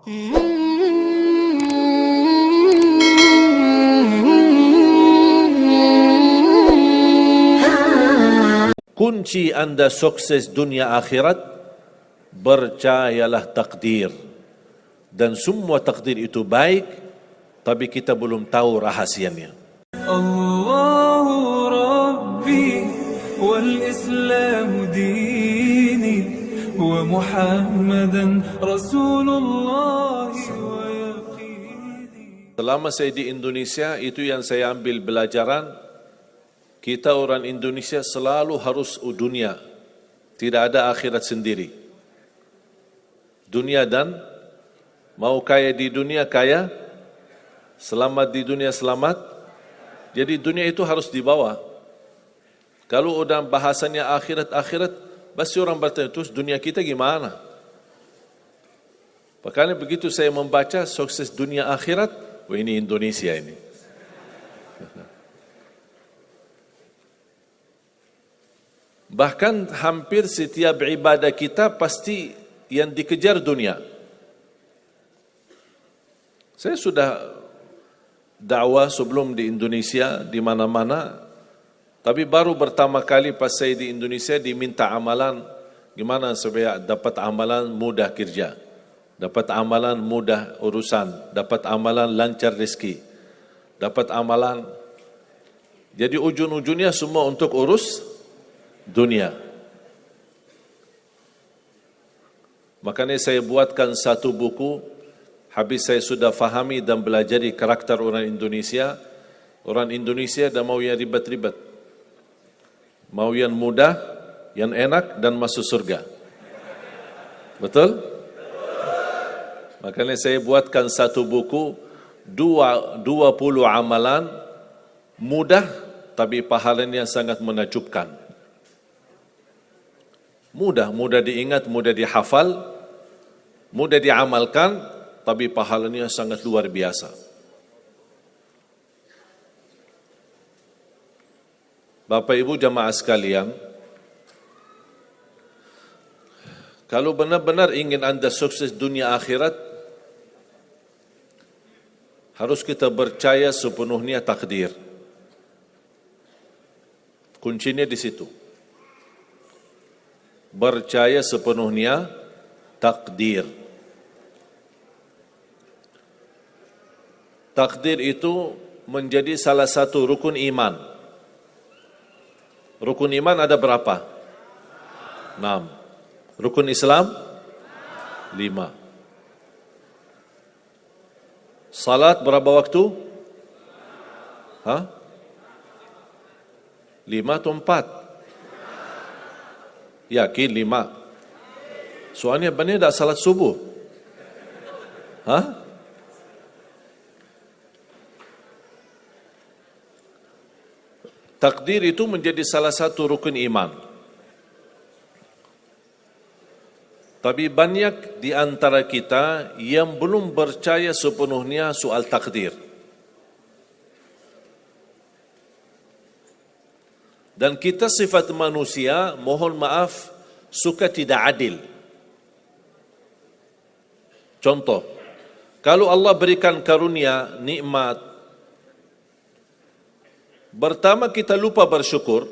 Kunci anda sukses dunia akhirat, percayalah takdir. Dan semua takdir itu baik, tapi kita belum tahu rahasianya. Allahu Rabbi wal Islam dini wa Muhammadan Rasulullah wa yaqini. Selama saya di Indonesia, itu yang saya ambil belajaran. Kita orang Indonesia selalu harus dunia. Tidak ada akhirat sendiri. Dunia dan mau kaya di dunia kaya, selamat di dunia selamat. Jadi dunia itu harus dibawa. Kalau udah bahasanya akhirat, pasti orang bertanya, terus dunia kita gimana? Makanya begitu saya membaca sukses dunia akhirat, wah ini Indonesia ini. Bahkan hampir setiap ibadah kita pasti yang dikejar dunia. Saya sudah dakwah sebelum di Indonesia, di mana-mana. Tapi baru pertama kali pas saya di Indonesia diminta amalan, gimana supaya dapat amalan mudah kerja, dapat amalan mudah urusan, dapat amalan lancar rezeki, dapat amalan. Jadi ujung-ujungnya semua untuk urus dunia. Makanya saya buatkan satu buku. Habis saya sudah fahami dan belajari karakter orang Indonesia. Orang Indonesia dah mau yang ribet-ribet, mau yang mudah, yang enak dan masuk surga. Betul? Makanya saya buatkan satu buku 20 amalan mudah tapi pahalanya sangat menakjubkan. Mudah diingat, mudah dihafal, mudah diamalkan, tapi pahalanya sangat luar biasa. Bapak Ibu jamaah sekalian, kalau benar-benar ingin anda sukses dunia akhirat, harus kita percaya sepenuhnya takdir. Kuncinya di situ. Percaya sepenuhnya takdir. Takdir itu menjadi salah satu rukun iman. Rukun iman ada berapa? 6. Rukun Islam? 5. Salat berapa waktu? 5 atau 4? Yakin 5. Soalnya benar tak salat subuh. Takdir itu menjadi salah satu rukun iman. Tapi banyak di antara kita yang belum percaya sepenuhnya soal takdir. Dan kita sifat manusia, mohon maaf, suka tidak adil. Contoh, kalau Allah berikan karunia, nikmat, pertama kita lupa bersyukur.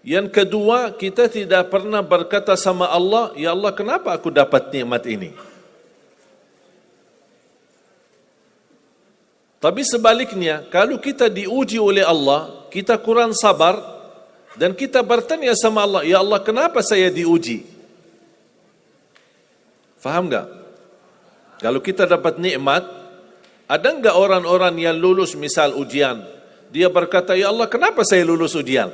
Yang kedua, kita tidak pernah berkata sama Allah, ya Allah kenapa aku dapat nikmat ini? Tapi sebaliknya, kalau kita diuji oleh Allah, kita kurang sabar, dan kita bertanya sama Allah, ya Allah kenapa saya diuji? Faham tak? Kalau kita dapat nikmat, ada enggak orang-orang yang lulus misal ujian, dia berkata, ya Allah kenapa saya lulus ujian?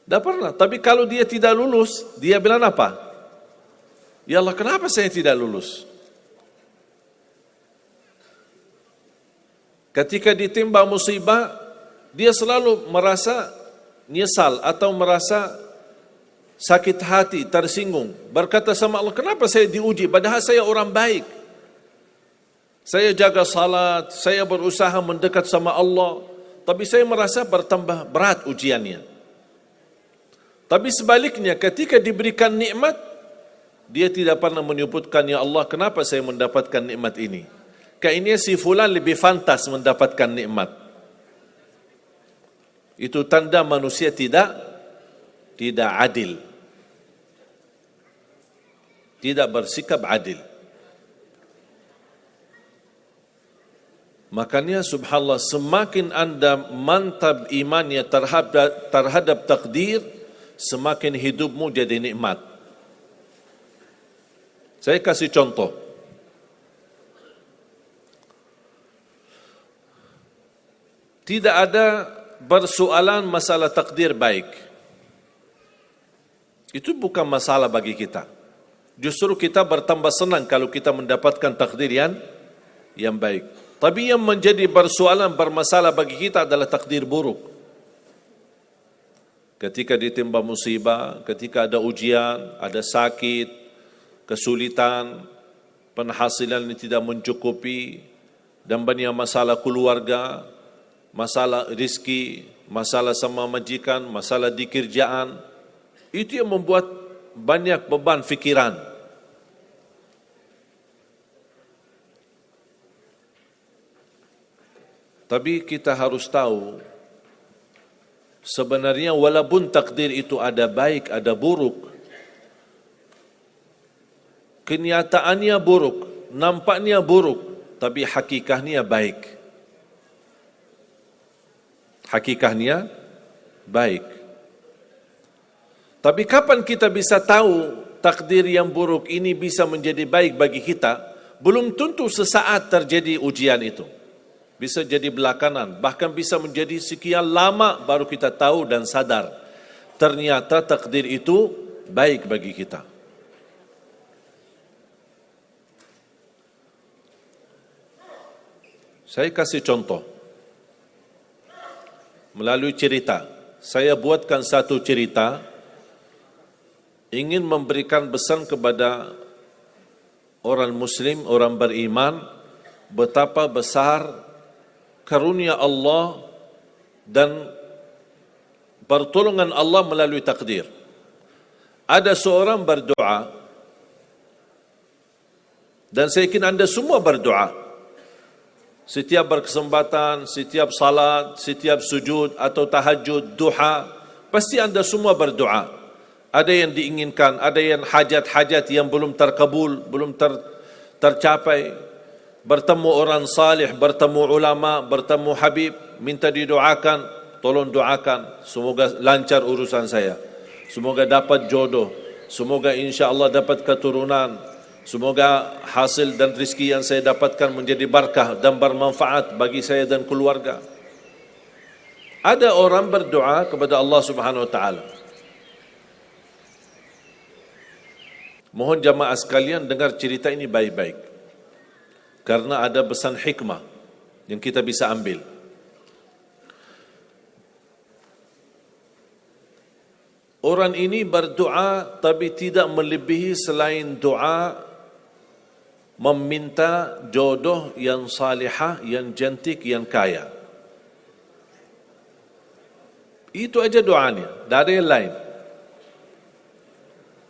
Tak pernah. Tapi kalau dia tidak lulus, dia bilang apa? Ya Allah kenapa saya tidak lulus? Ketika ditimpa musibah, dia selalu merasa nyesal atau merasa sakit hati, tersinggung. Berkata sama Allah, kenapa saya diuji? Padahal saya orang baik. Saya jaga salat, saya berusaha mendekat sama Allah. Tapi saya merasa bertambah berat ujiannya. Tapi sebaliknya, ketika diberikan nikmat, dia tidak pernah menyebutkan, ya Allah, kenapa saya mendapatkan nikmat ini? Kayaknya si fulan lebih pantas mendapatkan nikmat. Itu tanda manusia tidak adil. Tidak bersikap adil. Makanya subhanallah, semakin anda mantap imannya terhadap takdir, semakin hidupmu jadi nikmat. Saya kasih contoh. Tidak ada persoalan masalah takdir baik. Itu bukan masalah bagi kita. Justru kita bertambah senang kalau kita mendapatkan takdir yang baik. Tapi yang menjadi persoalan bermasalah bagi kita adalah takdir buruk. Ketika ditimpa musibah, ketika ada ujian, ada sakit, kesulitan, penghasilan yang tidak mencukupi, dan banyak masalah keluarga, masalah rezeki, masalah sama majikan, masalah di kerjaan, itu yang membuat banyak beban fikiran. Tapi kita harus tahu, sebenarnya walaupun takdir itu ada baik, ada buruk, kenyataannya buruk, nampaknya buruk, tapi hakikatnya baik. Hakikatnya baik. Tapi kapan kita bisa tahu takdir yang buruk ini bisa menjadi baik bagi kita? Belum tentu sesaat terjadi ujian itu. Bisa jadi belakangan, bahkan bisa menjadi sekian lama baru kita tahu dan sadar. Ternyata takdir itu baik bagi kita. Saya kasih contoh. Melalui cerita. Saya buatkan satu cerita, ingin memberikan pesan kepada orang muslim, orang beriman, betapa besar karunia Allah dan pertolongan Allah melalui takdir. Ada seorang berdoa, dan saya yakin anda semua berdoa. Setiap berkesempatan, setiap salat, setiap sujud atau tahajud, duha, pasti anda semua berdoa. Ada yang diinginkan, ada yang hajat-hajat yang belum terkabul, belum tercapai. Bertemu orang salih, bertemu ulama, bertemu habib, minta didoakan, tolong doakan, semoga lancar urusan saya, semoga dapat jodoh, semoga insya Allah dapat keturunan, semoga hasil dan rezeki yang saya dapatkan menjadi berkah dan bermanfaat bagi saya dan keluarga. Ada orang berdoa kepada Allah Subhanahu wa taala. Mohon jamaah sekalian dengar cerita ini baik-baik, karena ada pesan hikmah yang kita bisa ambil. Orang ini berdoa tapi tidak melebihi selain doa meminta jodoh yang salihah, yang cantik, yang kaya. Itu aja doanya, tak ada yang lain.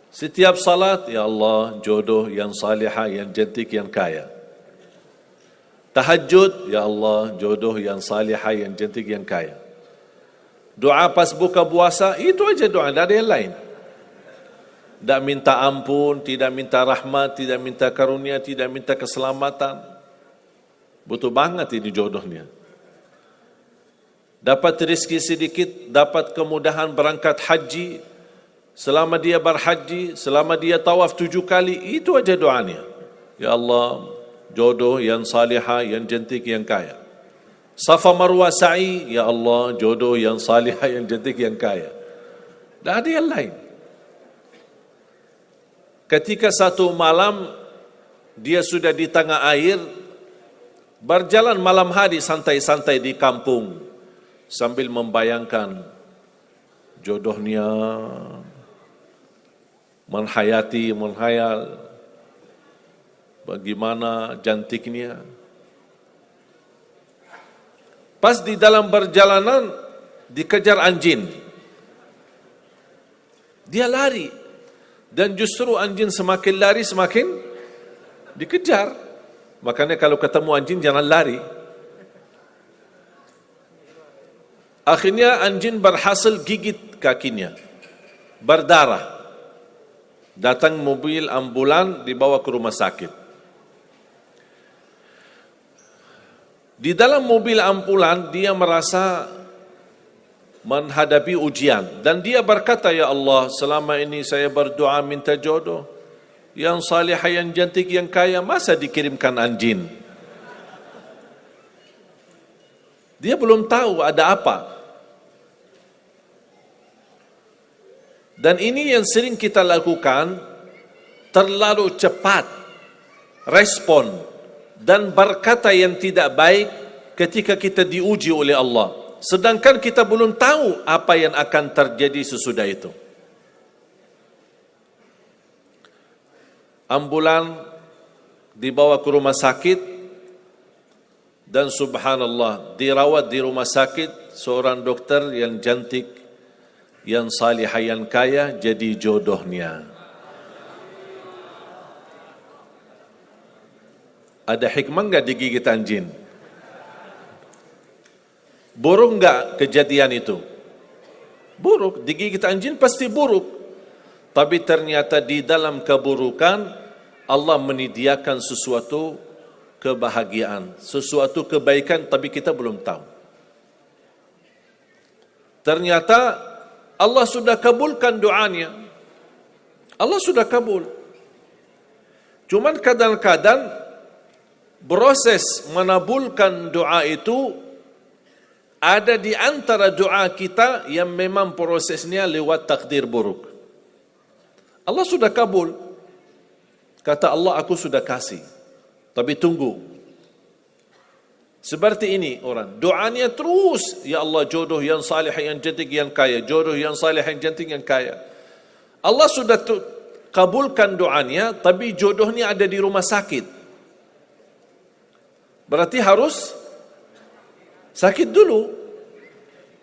Setiap salat, ya Allah, jodoh yang salihah, yang cantik, yang kaya. Tahajud, ya Allah, jodoh yang salihah, yang cantik, yang kaya. Doa pas buka puasa, itu aja doa, tak ada yang lain. Tidak minta ampun, tidak minta rahmat, tidak minta karunia, tidak minta keselamatan. Butuh banget ini jodohnya. Dapat rezeki sedikit, dapat kemudahan berangkat haji. Selama dia berhaji, selama dia tawaf 7 kali, itu aja doanya. Ya Allah, jodoh yang salihah, yang cantik, yang kaya. Safa Marwah sa'i, ya Allah, jodoh yang salihah, yang cantik, yang kaya. Tak ada yang lain. Ketika satu malam dia sudah di tengah air, berjalan malam hari santai-santai di kampung sambil membayangkan jodohnya, menghayal bagaimana cantiknya. Pas di dalam perjalanan dikejar anjing. Dia lari. Dan justru anjing semakin lari semakin dikejar. Makanya kalau ketemu anjing jangan lari. Akhirnya anjing berhasil gigit kakinya, berdarah. Datang mobil ambulan, dibawa ke rumah sakit. Di dalam mobil ambulan dia merasa menghadapi ujian dan dia berkata, ya Allah, selama ini saya berdoa minta jodoh yang salihah, yang cantik, yang kaya, masa dikirimkan anjing? Dia belum tahu ada apa. Dan ini yang sering kita lakukan, terlalu cepat respon dan berkata yang tidak baik ketika kita diuji oleh Allah. Sedangkan kita belum tahu apa yang akan terjadi sesudah itu. Ambulan dibawa ke rumah sakit dan subhanallah dirawat di rumah sakit seorang dokter yang cantik, yang salihah, yang kaya, jadi jodohnya. Ada hikmah enggak digigit anjing? Buruk enggak kejadian itu? Buruk, digigit anjing pasti buruk. Tapi ternyata di dalam keburukan Allah menyediakan sesuatu kebahagiaan, sesuatu kebaikan, tapi kita belum tahu. Ternyata Allah sudah kabulkan doanya. Allah sudah kabul. Cuman kadang-kadang proses menabulkan doa itu ada di antara doa kita yang memang prosesnya lewat takdir buruk. Allah sudah kabul. Kata Allah, aku sudah kasih. Tapi tunggu. Seperti ini orang, doanya terus, ya Allah jodoh yang salih, yang cantik, yang kaya, jodoh yang salih, yang cantik, yang kaya. Allah sudah kabulkan doanya, tapi jodohnya ada di rumah sakit. Berarti harus sakit dulu.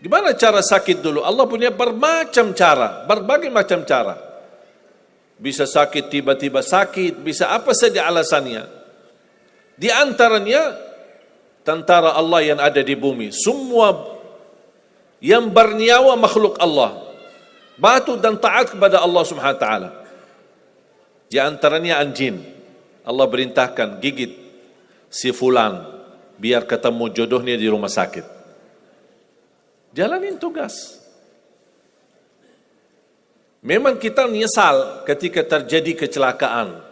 Gimana cara sakit dulu? Allah punya bermacam cara, berbagai macam cara. Bisa sakit, tiba-tiba sakit, bisa apa saja alasannya. Di antaranya tentara Allah yang ada di bumi, semua yang bernyawa makhluk Allah, patuh dan taat kepada Allah Subhanahu wa taala. Di antaranya anjing. Allah perintahkan gigit si fulan biar ketemu jodohnya di rumah sakit. Jalanin tugas. Memang kita menyesal ketika terjadi kecelakaan,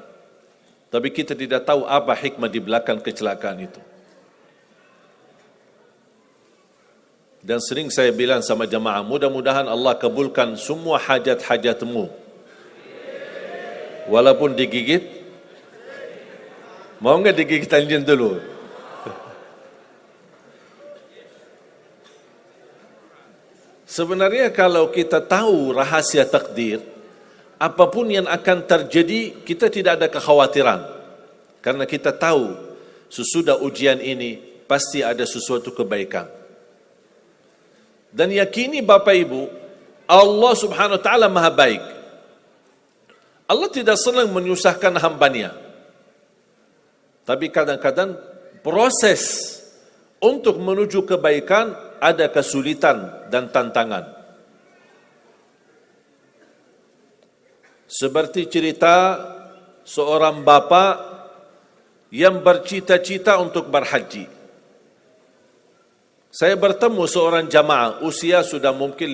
tapi kita tidak tahu apa hikmah di belakang kecelakaan itu. Dan sering saya bilang sama jamaah, mudah-mudahan Allah kabulkan semua hajat-hajatmu. Walaupun digigit, mau enggak digigit anjing dulu? Sebenarnya kalau kita tahu rahasia takdir, apapun yang akan terjadi, kita tidak ada kekhawatiran. Karena kita tahu sesudah ujian ini pasti ada sesuatu kebaikan. Dan yakini Bapak Ibu, Allah Subhanahu wa taala Maha baik. Allah tidak senang menyusahkan hambanya. Tapi kadang-kadang proses untuk menuju kebaikan ada kesulitan dan tantangan. Seperti cerita seorang bapa yang bercita-cita untuk berhaji. Saya bertemu seorang jamaah, usia sudah mungkin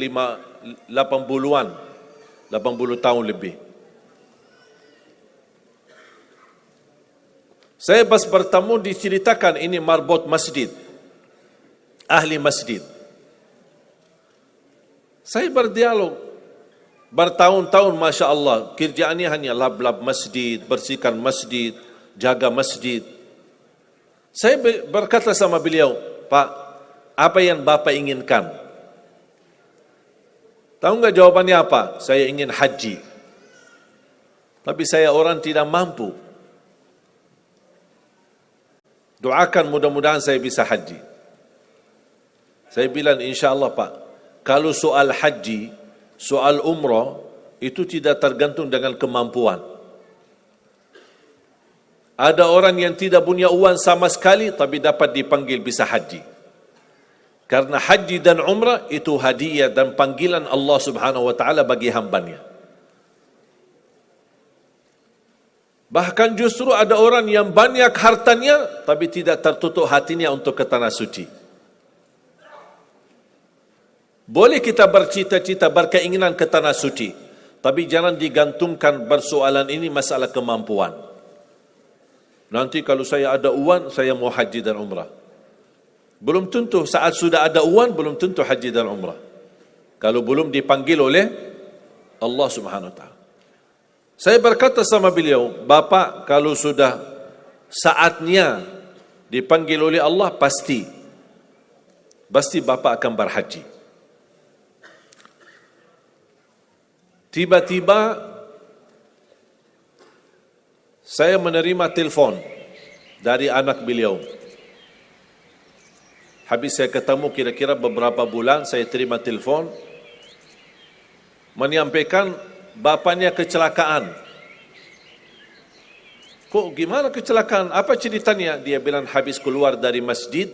80-an, 80 tahun lebih. Saya pas bertemu diceritakan ini marbot masjid, ahli masjid. Saya berdialog, bertahun-tahun Masya Allah, kerjaannya hanya lap-lap masjid, bersihkan masjid, jaga masjid. Saya berkata sama beliau, Pak, apa yang Bapak inginkan? Tahu enggak jawabannya apa? Saya ingin haji. Tapi saya orang tidak mampu. Doakan mudah-mudahan saya bisa haji. Saya bilang insya Allah Pak, kalau soal haji, soal umrah, itu tidak tergantung dengan kemampuan. Ada orang yang tidak punya uang sama sekali tapi dapat dipanggil bisa haji. Karena haji dan umrah itu hadiah dan panggilan Allah Subhanahu wa taala bagi hambanya. Bahkan justru ada orang yang banyak hartanya tapi tidak tertutup hatinya untuk ke tanah suci. Boleh kita bercita-cita, berkeinginan ke tanah suci, tapi jangan digantungkan persoalan ini masalah kemampuan. Nanti kalau saya ada uang, saya mau haji dan umrah. Belum tentu saat sudah ada uang, belum tentu haji dan umrah. Kalau belum dipanggil oleh Allah Subhanahu wa taala. Saya berkata sama beliau, Bapak kalau sudah saatnya dipanggil oleh Allah, pasti Bapak akan berhaji. Tiba-tiba saya menerima telefon dari anak beliau. Habis saya ketemu kira-kira beberapa bulan, saya terima telefon menyampaikan bapaknya kecelakaan. Kok gimana kecelakaan? Apa ceritanya? Dia bilang habis keluar dari masjid,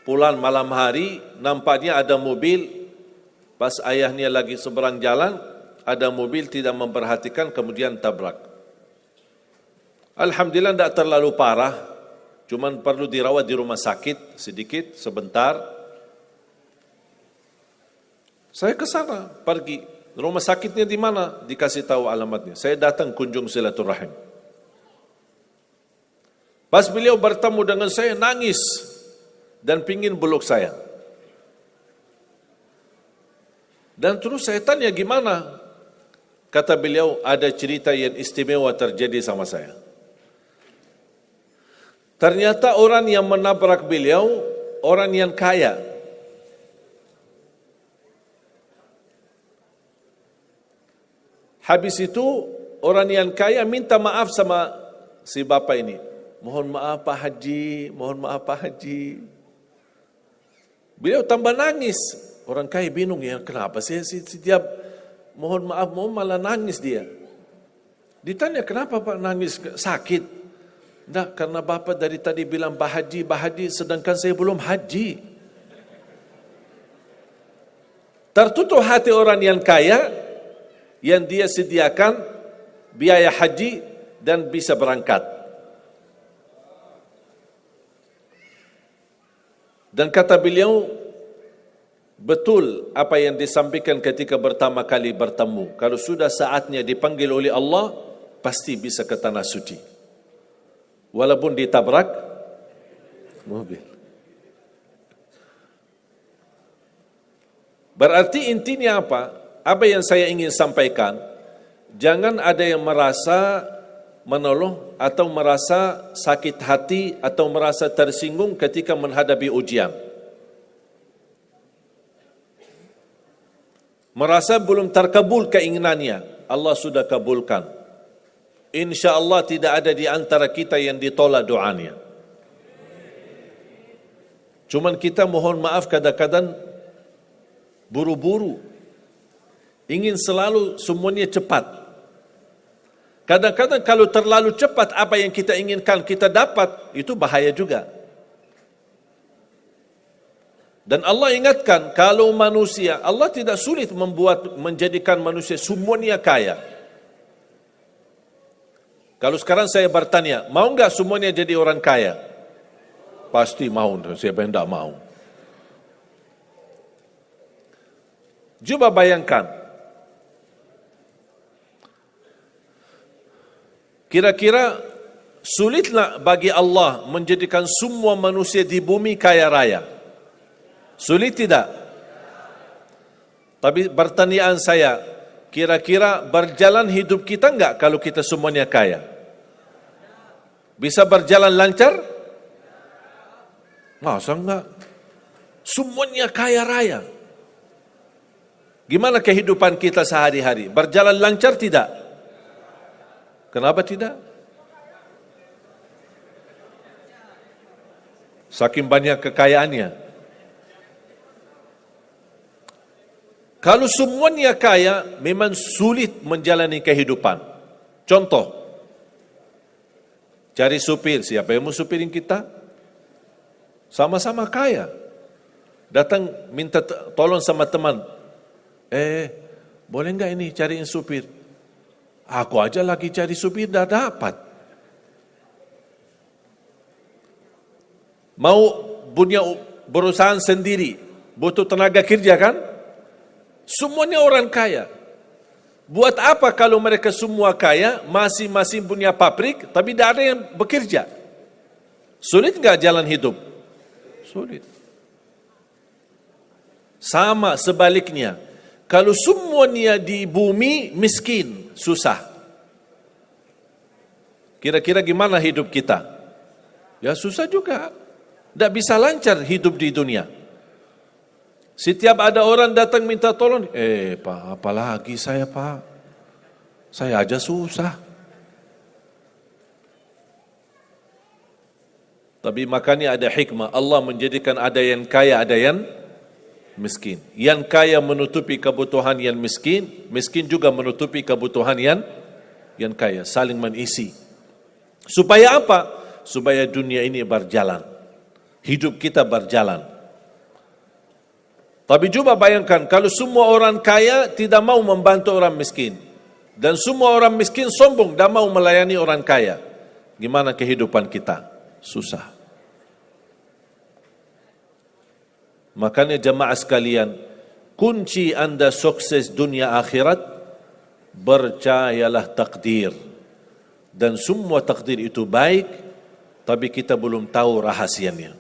pulang malam hari, nampaknya ada mobil, pas ayahnya lagi seberang jalan, ada mobil tidak memperhatikan, kemudian tabrak. Alhamdulillah tidak terlalu parah, cuman perlu dirawat di rumah sakit sedikit, sebentar. Saya ke sana, pergi. Rumah sakitnya di mana? Dikasih tahu alamatnya. Saya datang kunjung silaturahim. Pas beliau bertemu dengan saya, nangis dan pingin peluk saya. Dan terus saya tanya gimana? Kata beliau, ada cerita yang istimewa terjadi sama saya. Ternyata orang yang menabrak beliau, orang yang kaya. Habis itu, orang yang kaya minta maaf sama si bapak ini. Mohon maaf Pak Haji, mohon maaf Pak Haji. Beliau tambah nangis. Orang kaya bingung, ya kenapa sih setiap mohon maaf, malah nangis dia. Ditanya, kenapa Pak nangis? Sakit? Tidak, karena bapak dari tadi bilang Pak Haji, sedangkan saya belum haji. Tertutup hati orang yang kaya, yang dia sediakan biaya haji dan bisa berangkat. Dan kata beliau, betul apa yang disampaikan ketika pertama kali bertemu. Kalau sudah saatnya dipanggil oleh Allah, pasti bisa ke tanah suci. Walaupun ditabrak mobil. Berarti intinya apa? Apa yang saya ingin sampaikan, jangan ada yang merasa menolong atau merasa sakit hati atau merasa tersinggung ketika menghadapi ujian. Merasa belum terkabul keinginannya, Allah sudah kabulkan. InsyaAllah tidak ada di antara kita yang ditolak doanya. Cuman kita mohon maaf kadang-kadang buru-buru. Ingin selalu semuanya cepat. Kadang-kadang kalau terlalu cepat apa yang kita inginkan kita dapat, itu bahaya juga. Dan Allah ingatkan, kalau manusia, Allah tidak sulit menjadikan manusia semuanya kaya. Kalau sekarang saya bertanya, mau enggak semuanya jadi orang kaya? Pasti mau, siapa yang tidak mau? Coba bayangkan, kira-kira sulitlah bagi Allah menjadikan semua manusia di bumi kaya raya? Sulit tidak? Tapi pertanyaan saya, kira-kira berjalan hidup kita enggak kalau kita semuanya kaya? Bisa berjalan lancar? Masa enggak? Semuanya kaya raya. Gimana kehidupan kita sehari-hari? Berjalan lancar tidak? Kenapa tidak? Saking banyak kekayaannya. Kalau semuanya kaya, memang sulit menjalani kehidupan. Contoh, cari supir, siapa yang mau supirin kita? Sama-sama kaya. Datang minta tolong sama teman, boleh enggak ini cariin supir? Aku aja lagi cari supir, dah dapat. Mau punya perusahaan sendiri, butuh tenaga kerja kan? Semuanya orang kaya. Buat apa kalau mereka semua kaya, masing-masing punya pabrik, tapi tidak ada yang bekerja? Sulit enggak jalan hidup? Sulit. Sama sebaliknya, kalau semuanya di bumi miskin, susah. Kira-kira gimana hidup kita? Ya susah juga. Tidak bisa lancar hidup di dunia. Setiap ada orang datang minta tolong, Pak, apalagi saya Pak? Saya aja susah. Tapi makanya ada hikmah, Allah menjadikan ada yang kaya, ada yang miskin. Yang kaya menutupi kebutuhan yang miskin, miskin juga menutupi kebutuhan yang kaya, saling mengisi. Supaya apa? Supaya dunia ini berjalan, hidup kita berjalan. Tapi coba bayangkan kalau semua orang kaya tidak mau membantu orang miskin, dan semua orang miskin sombong dan mau melayani orang kaya, gimana kehidupan kita? Susah. Makanya jemaah sekalian, kunci Anda sukses dunia akhirat, percayalah takdir. Dan semua takdir itu baik, tapi kita belum tahu rahasianya.